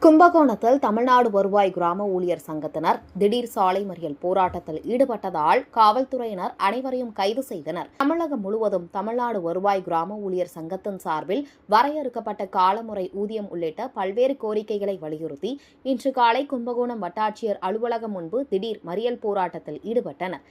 கும்பகோணத்தில் தமிழ்நாடு வருவாய் கிராம ஊழியர் சங்கத்தினர் திடீர் சாலை மறியல் போராட்டத்தில் ஈடுபட்டதால் காவல்துறையினர் அனைவரையும் கைது செய்தனர். தமிழகம் முழுவதும் தமிழ்நாடு வருவாய் கிராம ஊழியர் சங்கத்தின் சார்பில் வரையறுக்கப்பட்ட காலமுறை ஊதியம் உள்ளிட்ட பல்வேறு கோரிக்கைகளை வலியுறுத்தி இன்று காலை கும்பகோணம் வட்டாட்சியர் அலுவலகம் முன்பு திடீர் மறியல் போராட்டத்தில் ஈடுபட்டனர்.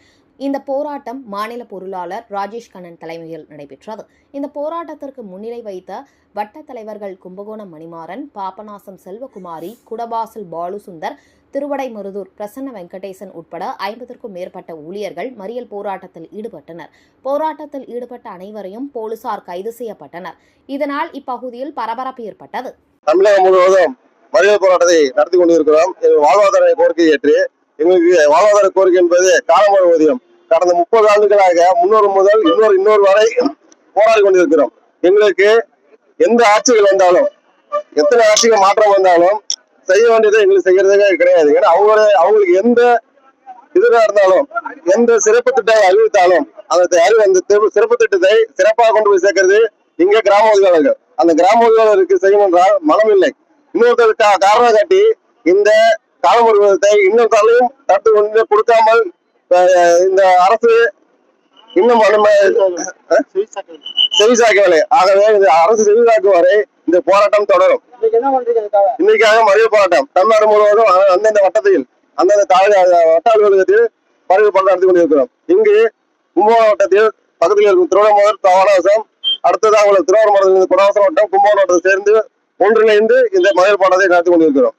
இந்த போராட்டம் மாநில பொருளாளர் ராஜேஷ் கண்ணன் தலைமையில் நடைபெற்றது. இந்த போராட்டத்திற்கு முன்னிலை வைத்த வட்ட தலைவர்கள் கும்பகோணம் மணிமாறன், பாபநாசம் செல்வகுமாரி, குடவாசல் பாலுசுந்தர், திருவடைமருதூர் பிரசன்ன வெங்கடேசன் உட்பட 50க்கும் மேற்பட்ட ஊழியர்கள் மறியல் போராட்டத்தில் ஈடுபட்டனர். போராட்டத்தில் ஈடுபட்ட அனைவரையும் போலீசார் கைது செய்யப்பட்டனர். இதனால் இப்பகுதியில் பரபரப்பு ஏற்பட்டது. தமிழகம் முழுவதும் மறியல் போராட்டத்தை நடத்தி கொண்டிருக்கிறோம். வாழ்வாதார கோரிக்கை ஏற்று எங்களுக்கு வாழ்வாதார கோரிக்கை என்பது காலமுறை ஊதியம். கடந்த 30 ஆண்டுகளாக முன்னோர் முதல் இன்னொரு வரை போராடி கொண்டிருக்கிறோம். எங்களுக்கு எந்த ஆட்சிகள் வந்தாலும், எத்தனை ஆட்சிகள் மாற்றம் வந்தாலும் செய்ய வேண்டியதை எங்களுக்கு செய்யறதே கிடையாது. ஏன்னா அவங்களுக்கு எந்த இதுவா இருந்தாலும், எந்த சிறப்பு திட்டத்தை அறிவித்தாலும் அந்த சிறப்பு திட்டத்தை சிறப்பாக கொண்டு போய் சேர்க்கிறது இங்க கிராம உதவியாளர்கள். அந்த கிராம உதவியாளருக்கு செய்யணும் என்றால் மனம் இல்லை. இன்னொருத்தருக்கு காரணம் காட்டி இந்த காலமுறை இன்னொருத்தாலையும் தடுத்து கொண்டு கொடுக்காமல் இந்த அரசு இன்னும் செவிசாக்கவில்லை. ஆகவே இந்த அரசு செவிசாக்கும் வரை இந்த போராட்டம் தொடரும். இன்னைக்காக மறியல் போராட்டம் தமிழ்நாடு முழுவதும் அந்தந்த வட்டத்தில் அந்தந்த வட்ட அலுவலகத்தில் மறியல் போராட்டம் நடத்தி கொண்டிருக்கிறோம். இங்கு கும்பகோணம் வட்டத்தில் பக்கத்தில் இருக்கும் திருவண்ணாமலை பாபநாசம், அடுத்ததாக உள்ள திருவாரூர் மாவட்டத்தில் குடவாசல் வட்டம் கும்பகோணம் வட்டத்தை சேர்ந்து ஒன்றிணைந்து இந்த மறியல் போராட்டத்தை நடத்தி கொண்டிருக்கிறோம்.